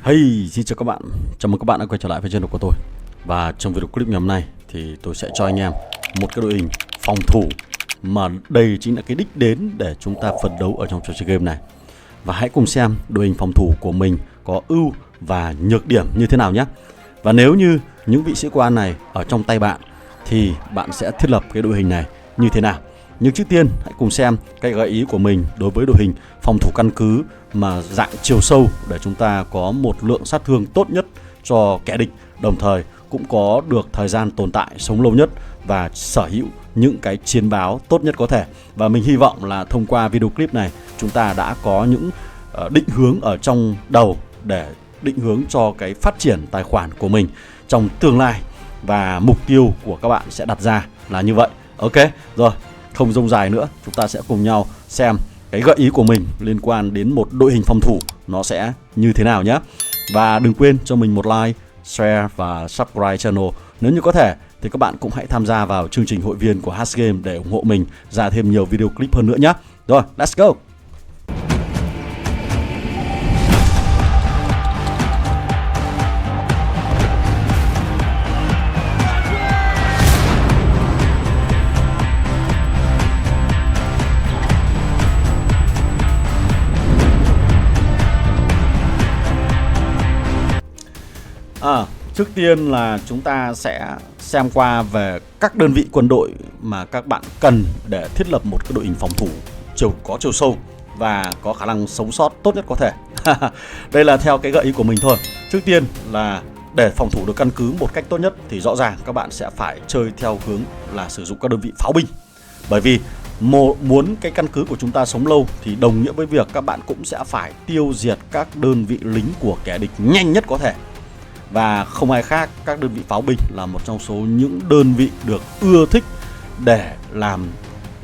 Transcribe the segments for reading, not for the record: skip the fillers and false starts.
Hey, xin chào các bạn. Chào mừng các bạn đã quay trở lại với channel của tôi. Và trong video clip ngày hôm nay thì tôi sẽ cho anh em một cái đội hình phòng thủ mà đây chính là cái đích đến để chúng ta phấn đấu ở trong trò chơi game này. Và hãy cùng xem đội hình phòng thủ của mình có ưu và nhược điểm như thế nào nhé. Và nếu như những vị sĩ quan này ở trong tay bạn thì bạn sẽ thiết lập cái đội hình này như thế nào. Nhưng trước tiên hãy cùng xem cái gợi ý của mình đối với đội hình phòng thủ căn cứ mà dạng chiều sâu để chúng ta có một lượng sát thương tốt nhất cho kẻ địch, đồng thời cũng có được thời gian tồn tại sống lâu nhất và sở hữu những cái chiến báo tốt nhất có thể. Và mình hy vọng là thông qua video clip này chúng ta đã có những định hướng ở trong đầu để định hướng cho cái phát triển tài khoản của mình trong tương lai, và mục tiêu của các bạn sẽ đặt ra là như vậy. Ok, rồi không dông dài nữa, chúng ta sẽ cùng nhau xem cái gợi ý của mình liên quan đến một đội hình phòng thủ nó sẽ như thế nào nhé. Và đừng quên cho mình một like, share và subscribe channel. Nếu như có thể thì các bạn cũng hãy tham gia vào chương trình hội viên của Hatch Game để ủng hộ mình ra thêm nhiều video clip hơn nữa nhé. Rồi, let's go! Trước tiên là chúng ta sẽ xem qua về các đơn vị quân đội mà các bạn cần để thiết lập một cái đội hình phòng thủ có chiều sâu và có khả năng sống sót tốt nhất có thể. Đây là theo cái gợi ý của mình thôi. Trước tiên là để phòng thủ được căn cứ một cách tốt nhất thì rõ ràng các bạn sẽ phải chơi theo hướng là sử dụng các đơn vị pháo binh. Bởi vì muốn cái căn cứ của chúng ta sống lâu thì đồng nghĩa với việc các bạn cũng sẽ phải tiêu diệt các đơn vị lính của kẻ địch nhanh nhất có thể. Và không ai khác, các đơn vị pháo binh là một trong số những đơn vị được ưa thích để làm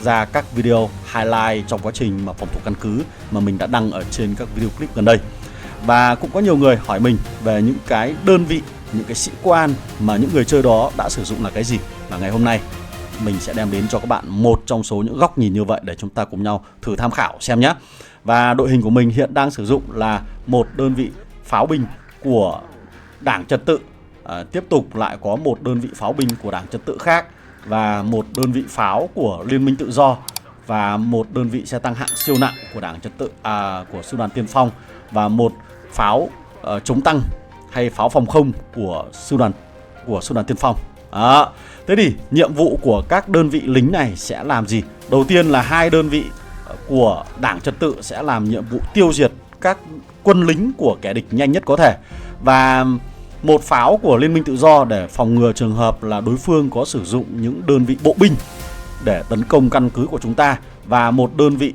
ra các video highlight trong quá trình mà phòng thủ căn cứ mà mình đã đăng ở trên các video clip gần đây. Và cũng có nhiều người hỏi mình về những cái đơn vị, những cái sĩ quan mà những người chơi đó đã sử dụng là cái gì. Và ngày hôm nay mình sẽ đem đến cho các bạn một trong số những góc nhìn như vậy để chúng ta cùng nhau thử tham khảo xem nhé. Và đội hình của mình hiện đang sử dụng là một đơn vị pháo binh của Đảng Trật Tự, tiếp tục lại có một đơn vị pháo binh của Đảng Trật Tự khác, và một đơn vị pháo của Liên minh Tự do, và một đơn vị xe tăng hạng siêu nặng của Đảng Trật Tự của Sư đoàn Tiên phong, và một pháo chống tăng hay pháo phòng không của Sư đoàn Tiên phong. Thế thì nhiệm vụ của các đơn vị lính này sẽ làm gì? Đầu tiên là hai đơn vị của Đảng Trật Tự sẽ làm nhiệm vụ tiêu diệt các quân lính của kẻ địch nhanh nhất có thể, và một pháo của Liên minh Tự do để phòng ngừa trường hợp là đối phương có sử dụng những đơn vị bộ binh để tấn công căn cứ của chúng ta, và một đơn vị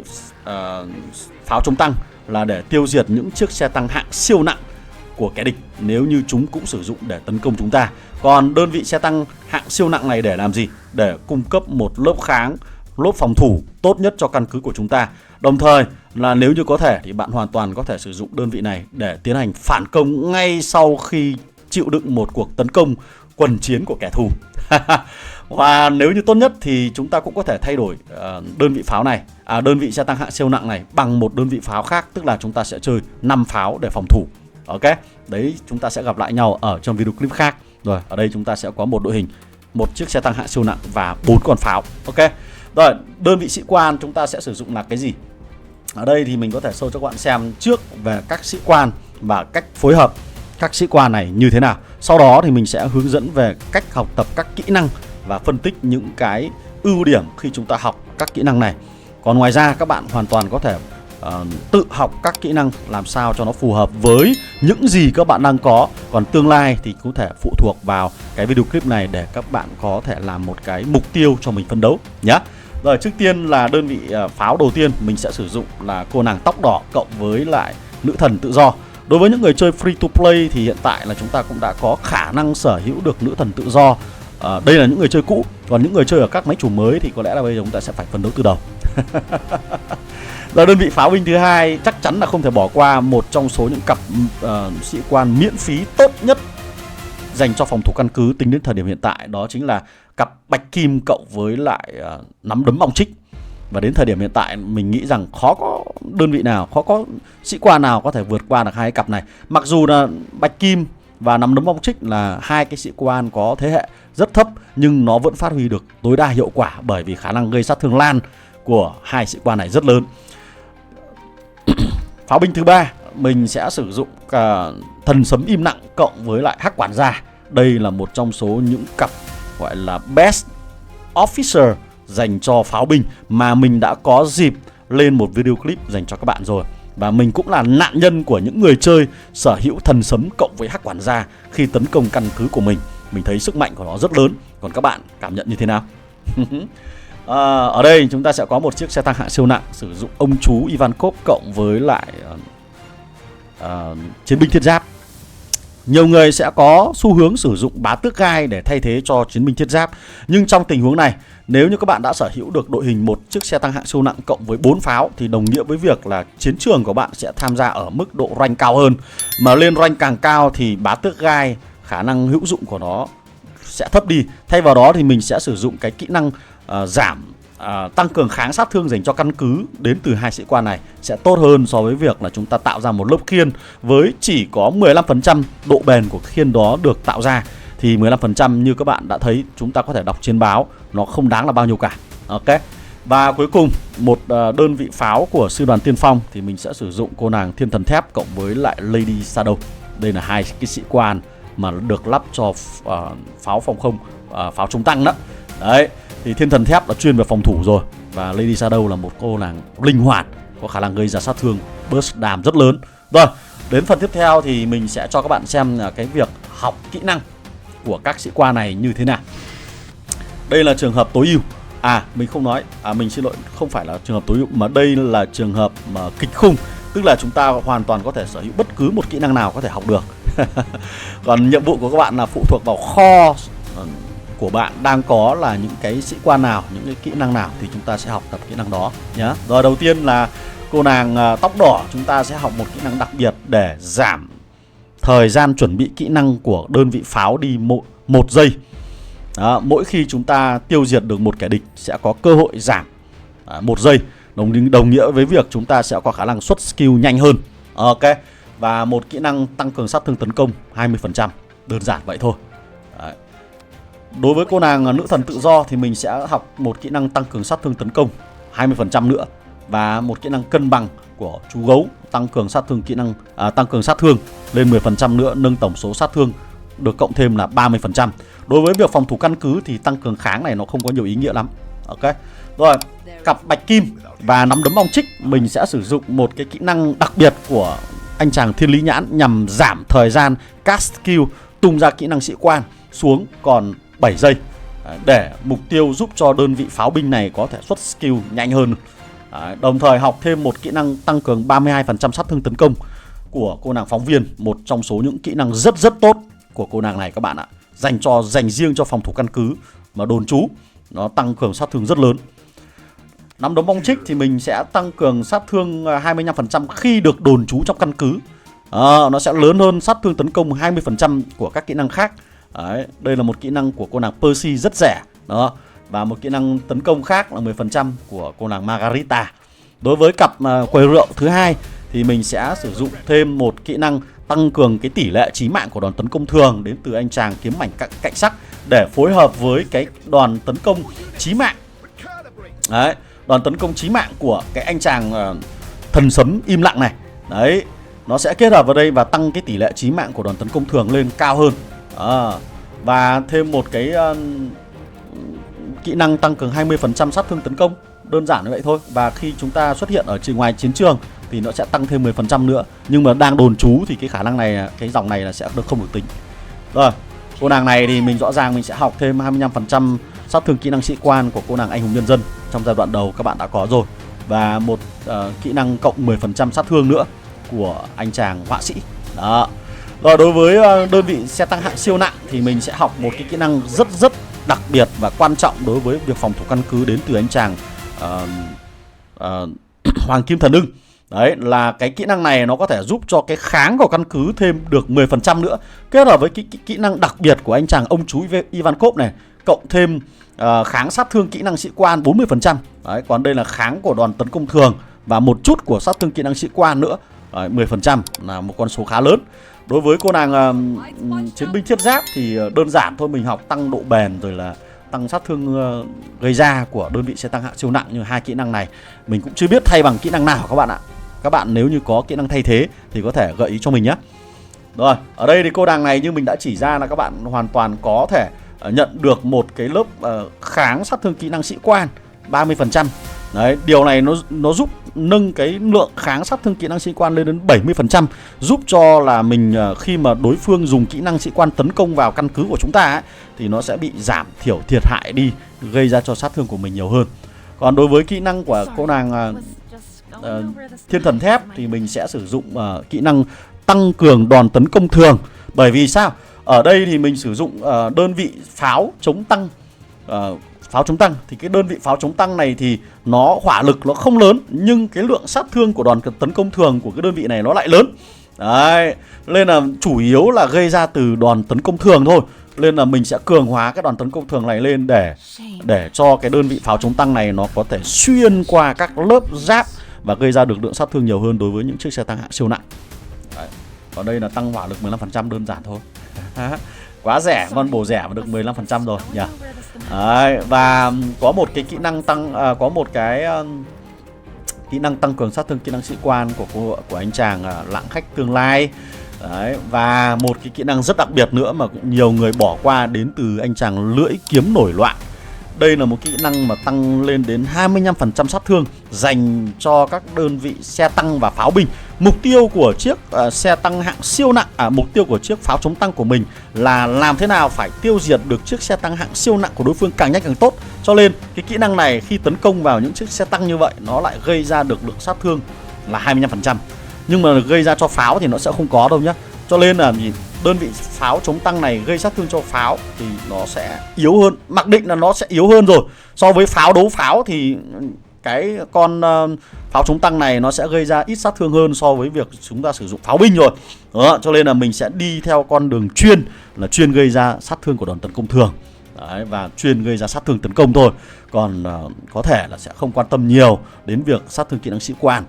pháo chống tăng là để tiêu diệt những chiếc xe tăng hạng siêu nặng của kẻ địch nếu như chúng cũng sử dụng để tấn công chúng ta. Còn đơn vị xe tăng hạng siêu nặng này để làm gì? Để cung cấp một lớp phòng thủ tốt nhất cho căn cứ của chúng ta. Đồng thời là nếu như có thể thì bạn hoàn toàn có thể sử dụng đơn vị này để tiến hành phản công ngay sau khi chịu đựng một cuộc tấn công quần chiến của kẻ thù. Và nếu như tốt nhất thì chúng ta cũng có thể thay đổi đơn vị pháo này, đơn vị xe tăng hạng siêu nặng này bằng một đơn vị pháo khác, tức là chúng ta sẽ chơi 5 pháo để phòng thủ. Ok, đấy chúng ta sẽ gặp lại nhau ở trong video clip khác. Rồi, ở đây chúng ta sẽ có một đội hình, một chiếc xe tăng hạng siêu nặng và 4 con pháo. Ok, rồi đơn vị sĩ quan chúng ta sẽ sử dụng là cái gì? Ở đây thì mình có thể show cho các bạn xem trước về các sĩ quan và cách phối hợp các sĩ quan này như thế nào. Sau đó thì mình sẽ hướng dẫn về cách học tập các kỹ năng và phân tích những cái ưu điểm khi chúng ta học các kỹ năng này. Còn ngoài ra các bạn hoàn toàn có thể tự học các kỹ năng làm sao cho nó phù hợp với những gì các bạn đang có. Còn tương lai thì có thể phụ thuộc vào cái video clip này để các bạn có thể làm một cái mục tiêu cho mình phấn đấu nhé. Rồi, trước tiên là đơn vị pháo đầu tiên mình sẽ sử dụng là cô nàng tóc đỏ cộng với lại nữ thần tự do. Đối với những người chơi free to play thì hiện tại là chúng ta cũng đã có khả năng sở hữu được nữ thần tự do. Đây là những người chơi cũ. Còn những người chơi ở các máy chủ mới thì có lẽ là bây giờ chúng ta sẽ phải phấn đấu từ đầu. Rồi, đơn vị pháo binh thứ hai chắc chắn là không thể bỏ qua một trong số những cặp sĩ quan miễn phí tốt nhất dành cho phòng thủ căn cứ tính đến thời điểm hiện tại. Đó chính là cặp bạch kim cộng với lại nắm đấm bong trích. Và đến thời điểm hiện tại mình nghĩ rằng khó có đơn vị nào, khó có sĩ quan nào có thể vượt qua được hai cái cặp này. Mặc dù là Bạch Kim và Nắm Đấm Bong Trích là hai cái sĩ quan có thế hệ rất thấp, nhưng nó vẫn phát huy được tối đa hiệu quả bởi vì khả năng gây sát thương lan của hai sĩ quan này rất lớn. Pháo binh thứ ba mình sẽ sử dụng cả Thần Sấm Im Lặng cộng với lại Hắc Quản Gia. Đây là một trong số những cặp gọi là best officer dành cho pháo binh mà mình đã có dịp lên một video clip dành cho các bạn rồi. Và mình cũng là nạn nhân của những người chơi sở hữu Thần Sấm cộng với Hắc Quản Gia khi tấn công căn cứ của mình. Mình thấy sức mạnh của nó rất lớn. Còn các bạn cảm nhận như thế nào? Ở đây chúng ta sẽ có một chiếc xe tăng hạng siêu nặng sử dụng ông chú Ivankov cộng với lại chiến binh thiết giáp. Nhiều người sẽ có xu hướng sử dụng bá tước gai để thay thế cho chiến binh thiết giáp. Nhưng trong tình huống này, nếu như các bạn đã sở hữu được đội hình một chiếc xe tăng hạng siêu nặng cộng với 4 pháo thì đồng nghĩa với việc là chiến trường của bạn sẽ tham gia ở mức độ rank cao hơn. Mà lên rank càng cao thì bá tước gai khả năng hữu dụng của nó sẽ thấp đi. Thay vào đó thì mình sẽ sử dụng cái kỹ năng tăng cường kháng sát thương dành cho căn cứ đến từ hai sĩ quan này sẽ tốt hơn so với việc là chúng ta tạo ra một lớp khiên với chỉ có 15% độ bền của khiên đó được tạo ra. Thì 15% như các bạn đã thấy chúng ta có thể đọc trên báo, nó không đáng là bao nhiêu cả. Ok. Và cuối cùng một đơn vị pháo của sư đoàn tiên phong thì mình sẽ sử dụng cô nàng Thiên Thần Thép cộng với lại Lady Shadow. Đây là hai cái sĩ quan mà được lắp cho pháo phòng không, pháo chống tăng đó. Đấy, thì Thiên Thần Thép là chuyên về phòng thủ rồi, và Lady Shadow là một cô nàng linh hoạt, có khả năng gây ra sát thương burst đàm rất lớn. Rồi, đến phần tiếp theo thì mình sẽ cho các bạn xem là cái việc học kỹ năng của các sĩ quan này như thế nào. Đây là trường hợp tối ưu. Mình không nói, mình xin lỗi, không phải là trường hợp tối ưu mà đây là trường hợp mà kịch khung, tức là chúng ta hoàn toàn có thể sở hữu bất cứ một kỹ năng nào có thể học được. Còn nhiệm vụ của các bạn là phụ thuộc vào kho của bạn đang có là những cái sĩ quan nào, những cái kỹ năng nào thì chúng ta sẽ học tập kỹ năng đó nhé. Rồi đầu tiên là cô nàng tóc đỏ, chúng ta sẽ học một kỹ năng đặc biệt để giảm thời gian chuẩn bị kỹ năng của đơn vị pháo đi 1 giây. Đó, mỗi khi chúng ta tiêu diệt được một kẻ địch sẽ có cơ hội giảm 1 giây, đồng nghĩa với việc chúng ta sẽ có khả năng xuất skill nhanh hơn. Ok. Và một kỹ năng tăng cường sát thương tấn công 20%, đơn giản vậy thôi. Đấy. Đối với cô nàng nữ thần tự do thì mình sẽ học một kỹ năng tăng cường sát thương tấn công 20% nữa, và một kỹ năng cân bằng của chú gấu tăng cường sát thương tăng cường sát thương lên 10% nữa, nâng tổng số sát thương được cộng thêm là 30%. Đối với việc phòng thủ căn cứ thì tăng cường kháng này nó không có nhiều ý nghĩa lắm. Ok. Rồi, cặp Bạch Kim và Nắm Đấm Bong Trích mình sẽ sử dụng một cái kỹ năng đặc biệt của anh chàng Thiên Lý Nhãn nhằm giảm thời gian cast skill tung ra kỹ năng sĩ quan xuống còn 7 giây để mục tiêu giúp cho đơn vị pháo binh này có thể xuất skill nhanh hơn. Đồng thời học thêm một kỹ năng tăng cường 32% sát thương tấn công của cô nàng phóng viên, một trong số những kỹ năng rất tốt của cô nàng này các bạn ạ, dành riêng cho phòng thủ căn cứ mà đồn trú, nó tăng cường sát thương rất lớn. Nắm Đấm Bong Trích thì mình sẽ tăng cường sát thương 25% khi được đồn trú trong căn cứ. Nó sẽ lớn hơn sát thương tấn công 20% của các kỹ năng khác. Đấy, đây là một kỹ năng của cô nàng Percy rất rẻ đó. Và một kỹ năng tấn công khác là 10% của cô nàng Margarita. Đối với cặp quầy rượu thứ hai thì mình sẽ sử dụng thêm một kỹ năng tăng cường cái tỷ lệ chí mạng của đòn tấn công thường đến từ anh chàng kiếm mảnh cạnh sắc để phối hợp với cái đòn tấn công chí mạng. Đấy, đòn tấn công chí mạng của cái anh chàng Thần Sấm Im Lặng này. Đấy, nó sẽ kết hợp vào đây và tăng cái tỷ lệ chí mạng của đòn tấn công thường lên cao hơn. Và thêm một cái kỹ năng tăng cường 20% sát thương tấn công, đơn giản như vậy thôi. Và khi chúng ta xuất hiện ở ngoài chiến trường thì nó sẽ tăng thêm 10% nữa. Nhưng mà đang đồn trú thì cái khả năng này, cái dòng này là sẽ không được tính. Rồi, cô nàng này thì mình rõ ràng mình sẽ học thêm 25% sát thương kỹ năng sĩ quan của cô nàng Anh Hùng Nhân Dân trong giai đoạn đầu các bạn đã có rồi. Và một kỹ năng cộng 10% sát thương nữa của anh chàng họa sĩ. Đó. Rồi, đối với đơn vị xe tăng hạng siêu nặng thì mình sẽ học một cái kỹ năng rất đặc biệt và quan trọng đối với việc phòng thủ căn cứ đến từ anh chàng Hoàng Kim Thần Ưng. Đấy, là cái kỹ năng này nó có thể giúp cho cái kháng của căn cứ thêm được 10% nữa. Kết hợp với cái kỹ năng đặc biệt của anh chàng ông chú Ivankov này, cộng thêm kháng sát thương kỹ năng sĩ quan 40%. Đấy, còn đây là kháng của đòn tấn công thường và một chút của sát thương kỹ năng sĩ quan nữa. Đấy, 10% là một con số khá lớn. Đối với cô nàng chiến binh thiết giáp thì đơn giản thôi, mình học tăng độ bền rồi là tăng sát thương gây ra của đơn vị xe tăng hạng siêu nặng, như hai kỹ năng này mình cũng chưa biết thay bằng kỹ năng nào các bạn ạ. Các bạn nếu như có kỹ năng thay thế thì có thể gợi ý cho mình nhé. Rồi, ở đây thì cô nàng này như mình đã chỉ ra là các bạn hoàn toàn có thể nhận được một cái lớp kháng sát thương kỹ năng sĩ quan 30%. Đấy, điều này nó giúp nâng cái lượng kháng sát thương kỹ năng sĩ quan lên đến 70%, giúp cho là mình khi mà đối phương dùng kỹ năng sĩ quan tấn công vào căn cứ của chúng ta ấy, thì nó sẽ bị giảm thiểu thiệt hại đi, gây ra cho sát thương của mình nhiều hơn. Còn đối với kỹ năng của cô nàng thiên thần thép thì mình sẽ sử dụng kỹ năng tăng cường đòn tấn công thường. Bởi vì sao? Ở đây thì mình sử dụng đơn vị pháo chống tăng. Pháo chống tăng thì cái đơn vị pháo chống tăng này thì nó hỏa lực nó không lớn, nhưng cái lượng sát thương của đòn tấn công thường của cái đơn vị này nó lại lớn. Đấy, nên là chủ yếu là gây ra từ đòn tấn công thường thôi. Nên là mình sẽ cường hóa cái đòn tấn công thường này lên để cho cái đơn vị pháo chống tăng này nó có thể xuyên qua các lớp giáp và gây ra được lượng sát thương nhiều hơn đối với những chiếc xe tăng hạng siêu nặng. Đấy. Còn đây là tăng hỏa lực 15%, đơn giản thôi. Quá rẻ, con bổ rẻ mà được 15% rồi nhỉ. Đấy, và có một cái kỹ năng tăng kỹ năng tăng cường sát thương kỹ năng sĩ quan của anh chàng lãng khách tương lai. Đấy, và một cái kỹ năng rất đặc biệt nữa mà nhiều người bỏ qua đến từ anh chàng lưỡi kiếm nổi loạn. Đây là một kỹ năng mà tăng lên đến 25% sát thương dành cho các đơn vị xe tăng và pháo binh. Mục tiêu của chiếc xe tăng hạng siêu nặng, mục tiêu của chiếc pháo chống tăng của mình là làm thế nào phải tiêu diệt được chiếc xe tăng hạng siêu nặng của đối phương càng nhanh càng tốt. Cho nên cái kỹ năng này khi tấn công vào những chiếc xe tăng như vậy nó lại gây ra được lượng sát thương là 25%. Nhưng mà gây ra cho pháo thì nó sẽ không có đâu nhá. Cho nên là đơn vị pháo chống tăng này gây sát thương cho pháo thì nó sẽ yếu hơn, mặc định là nó sẽ yếu hơn rồi. So với pháo đấu pháo thì cái con pháo chống tăng này nó sẽ gây ra ít sát thương hơn so với việc chúng ta sử dụng pháo binh rồi. Đó, cho nên là mình sẽ đi theo con đường chuyên, là chuyên gây ra sát thương của đòn tấn công thường. Đấy, và chuyên gây ra sát thương tấn công thôi. Còn có thể là sẽ không quan tâm nhiều đến việc sát thương kỹ năng sĩ quan.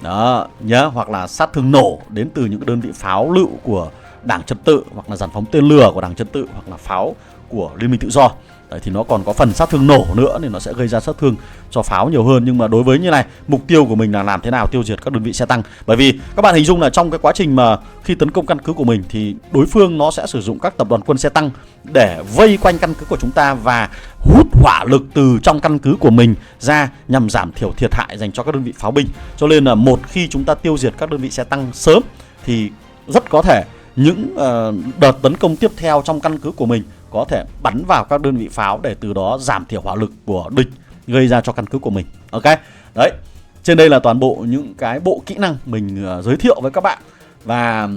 Đó, nhớ, hoặc là sát thương nổ đến từ những đơn vị pháo lựu của Đảng Trật Tự, hoặc là dàn phóng tên lửa của Đảng Trật Tự, hoặc là pháo của Liên minh Tự do. Đấy, thì nó còn có phần sát thương nổ nữa nên nó sẽ gây ra sát thương cho pháo nhiều hơn. Nhưng mà đối với như này, mục tiêu của mình là làm thế nào tiêu diệt các đơn vị xe tăng. Bởi vì các bạn hình dung là trong cái quá trình mà khi tấn công căn cứ của mình thì đối phương nó sẽ sử dụng các tập đoàn quân xe tăng để vây quanh căn cứ của chúng ta và hút hỏa lực từ trong căn cứ của mình ra nhằm giảm thiểu thiệt hại dành cho các đơn vị pháo binh. Cho nên là một khi chúng ta tiêu diệt các đơn vị xe tăng sớm thì rất có thể những đợt tấn công tiếp theo trong căn cứ của mình có thể bắn vào các đơn vị pháo để từ đó giảm thiểu hỏa lực của địch gây ra cho căn cứ của mình. Ok, đấy, trên đây là toàn bộ những cái bộ kỹ năng mình giới thiệu với các bạn. Và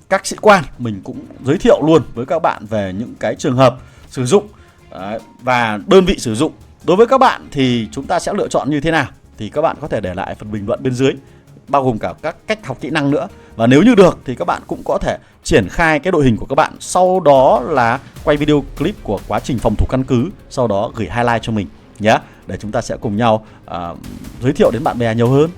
các sĩ quan mình cũng giới thiệu luôn với các bạn về những cái trường hợp sử dụng. Đấy, và đơn vị sử dụng. Đối với các bạn thì chúng ta sẽ lựa chọn như thế nào thì các bạn có thể để lại phần bình luận bên dưới, bao gồm cả các cách học kỹ năng nữa. Và nếu như được thì các bạn cũng có thể triển khai cái đội hình của các bạn, sau đó là quay video clip của quá trình phòng thủ căn cứ, sau đó gửi highlight cho mình nhé, để chúng ta sẽ cùng nhau giới thiệu đến bạn bè nhiều hơn.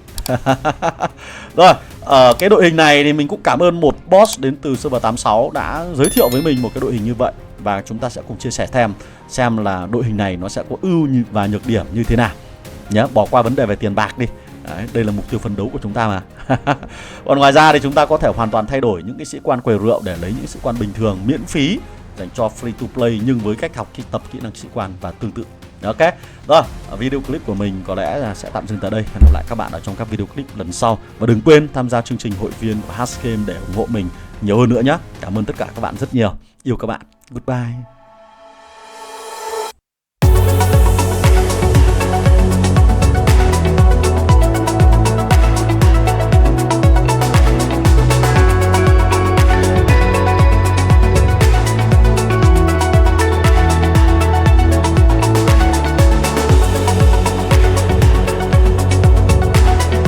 Rồi, ở cái đội hình này thì mình cũng cảm ơn một boss đến từ server 86 đã giới thiệu với mình một cái đội hình như vậy. Và chúng ta sẽ cùng chia sẻ xem là đội hình này nó sẽ có ưu và nhược điểm như thế nào nhé. Bỏ qua vấn đề về tiền bạc đi. Đấy, đây là mục tiêu phấn đấu của chúng ta mà. Còn ngoài ra thì chúng ta có thể hoàn toàn thay đổi những cái sĩ quan quầy rượu để lấy những sĩ quan bình thường miễn phí dành cho free to play, nhưng với cách học tập kỹ năng sĩ quan và tương tự. Ok, rồi, video clip của mình có lẽ là sẽ tạm dừng tại đây. Hẹn gặp lại các bạn ở trong các video clip lần sau. Và đừng quên tham gia chương trình hội viên của Hashgame để ủng hộ mình nhiều hơn nữa nhé. Cảm ơn tất cả các bạn rất nhiều. Yêu các bạn. Goodbye.